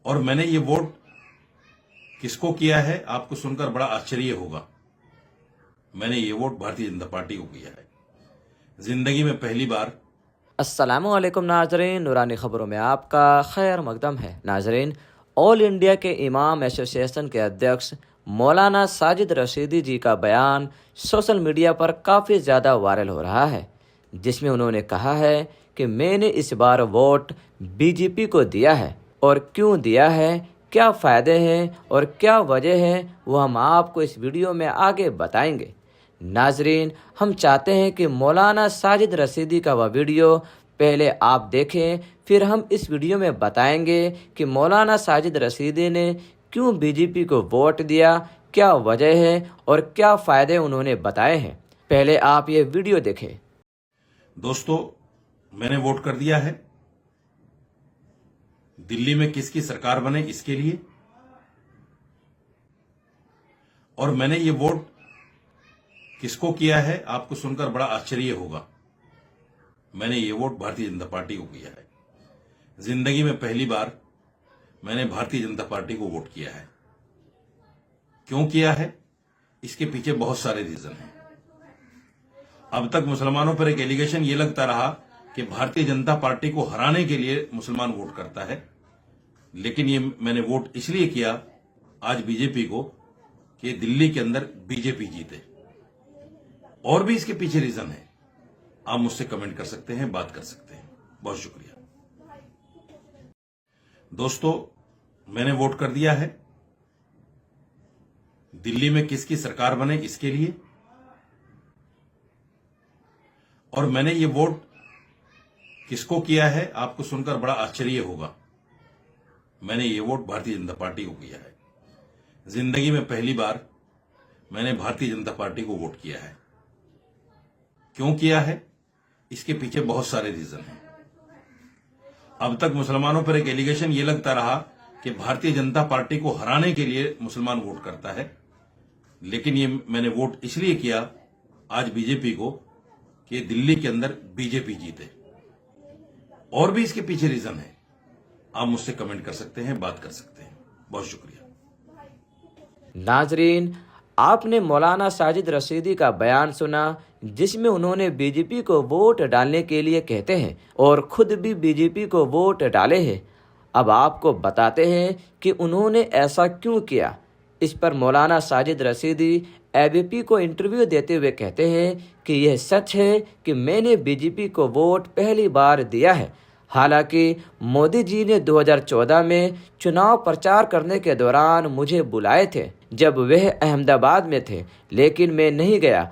और मैंने ये वोट किसको किया है आपको सुनकर बड़ा आश्चर्य होगा। मैंने ये वोट भारतीय जनता पार्टी को किया है। जिंदगी में पहली बार। अस्सलामुअलैकुम नाजरीन, नूरानी खबरों में आपका खैर मकदम है। नाजरीन, ऑल इंडिया के इमाम एसोसिएशन के अध्यक्ष मौलाना साजिद रशीदी जी का बयान सोशल मीडिया पर काफ़ी ज़्यादा वायरल हो रहा है, जिसमें उन्होंने कहा है कि मैंने इस बार वोट बीजेपी को दिया है और क्यों दिया है, क्या फ़ायदे हैं और क्या वजह है, वो हम आपको इस वीडियो में आगे बताएंगे। नाजरीन, हम चाहते हैं कि मौलाना साजिद रशीदी का वह वीडियो पहले आप देखें, फिर हम इस वीडियो में बताएंगे कि मौलाना साजिद रशीदी ने क्यों बीजेपी को वोट दिया, क्या वजह है और क्या फ़ायदे उन्होंने बताए हैं। पहले आप ये वीडियो देखें। दोस्तों, मैंने वोट कर दिया है। दिल्ली में किसकी सरकार बने इसके लिए। और मैंने ये वोट किसको किया है आपको सुनकर बड़ा आश्चर्य होगा। मैंने ये वोट भारतीय जनता पार्टी को किया है। जिंदगी में पहली बार मैंने भारतीय जनता पार्टी को वोट किया है। क्यों किया है, इसके पीछे बहुत सारे रीजन हैं। अब तक मुसलमानों पर एक एलिगेशन ये लगता रहा कि भारतीय जनता पार्टी को हराने के लिए मुसलमान वोट करता है, लेकिन ये मैंने वोट इसलिए किया आज बीजेपी को कि दिल्ली के अंदर बीजेपी जीते। और भी इसके पीछे रीजन है, आप मुझसे कमेंट कर सकते हैं, बात कर सकते हैं। बहुत शुक्रिया। दोस्तों, मैंने वोट कर दिया है। दिल्ली में किसकी सरकार बने इसके लिए। और मैंने ये वोट किसको किया है आपको सुनकर बड़ा आश्चर्य होगा। मैंने ये वोट भारतीय जनता पार्टी को किया है। जिंदगी में पहली बार मैंने भारतीय जनता पार्टी को वोट किया है। क्यों किया है, इसके पीछे बहुत सारे रीजन हैं। अब तक मुसलमानों पर एक एलिगेशन ये लगता रहा कि भारतीय जनता पार्टी को हराने के लिए मुसलमान वोट करता है, लेकिन ये मैंने वोट इसलिए किया आज बीजेपी को कि दिल्ली के अंदर बीजेपी जीते। और भी इसके पीछे रीजन है, आप मुझसे कमेंट कर सकते हैं, बात कर सकते हैं। बहुत शुक्रिया। नाजरीन, आपने मौलाना साजिद रशीदी का बयान सुना, जिसमें उन्होंने बीजेपी को वोट डालने के लिए कहते हैं और खुद भी बीजेपी को वोट डाले हैं। अब आपको बताते हैं कि उन्होंने ऐसा क्यों किया। इस पर मौलाना साजिद रशीदी एबीपी को इंटरव्यू देते हुए कहते हैं कि यह सच है कि मैंने बीजेपी को वोट पहली बार दिया है। हालांकि मोदी जी ने 2014 में चुनाव प्रचार करने के दौरान मुझे बुलाए थे जब वह अहमदाबाद में थे, लेकिन मैं नहीं गया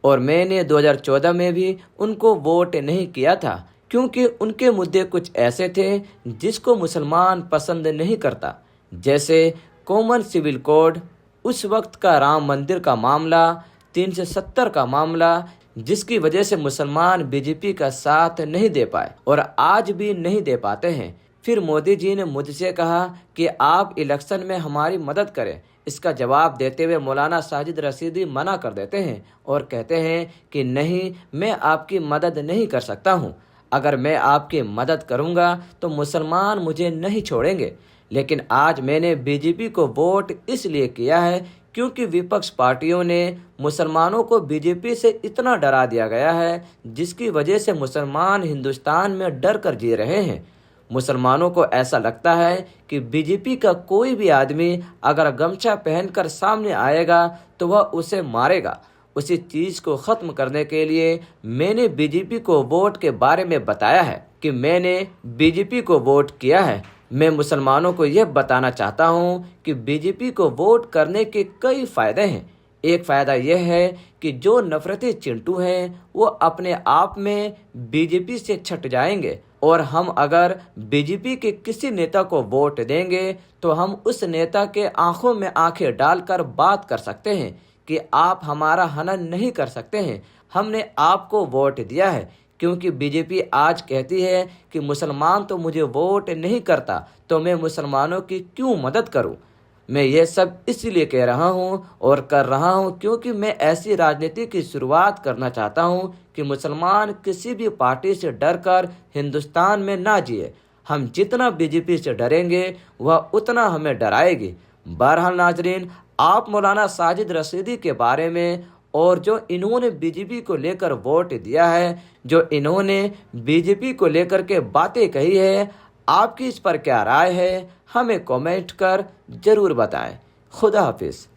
और मैंने 2014 में भी उनको वोट नहीं किया था, क्योंकि उनके मुद्दे कुछ ऐसे थे जिसको मुसलमान पसंद नहीं करता, जैसे कॉमन सिविल कोड, उस वक्त का राम मंदिर का मामला, 370 का मामला, जिसकी वजह से मुसलमान बीजेपी का साथ नहीं दे पाए और आज भी नहीं दे पाते हैं। फिर मोदी जी ने मुझसे कहा कि आप इलेक्शन में हमारी मदद करें। इसका जवाब देते हुए मौलाना साजिद रशीदी मना कर देते हैं और कहते हैं कि नहीं, मैं आपकी मदद नहीं कर सकता हूँ। अगर मैं आपकी मदद करूँगा तो मुसलमान मुझे नहीं छोड़ेंगे। लेकिन आज मैंने बीजेपी को वोट इसलिए किया है क्योंकि विपक्ष पार्टियों ने मुसलमानों को बीजेपी से इतना डरा दिया गया है, जिसकी वजह से मुसलमान हिंदुस्तान में डर कर जी रहे हैं। मुसलमानों को ऐसा लगता है कि बीजेपी का कोई भी आदमी अगर गमछा पहनकर सामने आएगा तो वह उसे मारेगा। उसी चीज़ को ख़त्म करने के लिए मैंने बीजेपी को वोट के बारे में बताया है कि मैंने बीजेपी को वोट किया है। मैं मुसलमानों को यह बताना चाहता हूँ कि बीजेपी को वोट करने के कई फ़ायदे हैं। एक फ़ायदा यह है कि जो नफरती चिंटू हैं वो अपने आप में बीजेपी से छट जाएंगे और हम अगर बीजेपी के किसी नेता को वोट देंगे तो हम उस नेता के आंखों में आंखें डालकर बात कर सकते हैं कि आप हमारा हनन नहीं कर सकते हैं, हमने आपको वोट दिया है। क्योंकि बीजेपी आज कहती है कि मुसलमान तो मुझे वोट नहीं करता, तो मैं मुसलमानों की क्यों मदद करूं। मैं ये सब इसलिए कह रहा हूँ और कर रहा हूँ क्योंकि मैं ऐसी राजनीति की शुरुआत करना चाहता हूँ कि मुसलमान किसी भी पार्टी से डरकर हिंदुस्तान में ना जिए। हम जितना बीजेपी से डरेंगे वह उतना हमें डराएगी। बहरहाल नाजरीन, आप मौलाना साजिद रशीदी के बारे में और जो इन्होंने बीजेपी को लेकर वोट दिया है, जो इन्होंने बीजेपी को लेकर के बातें कही है, आपकी इस पर क्या राय है, हमें कमेंट कर जरूर बताएं। खुदा हाफिज।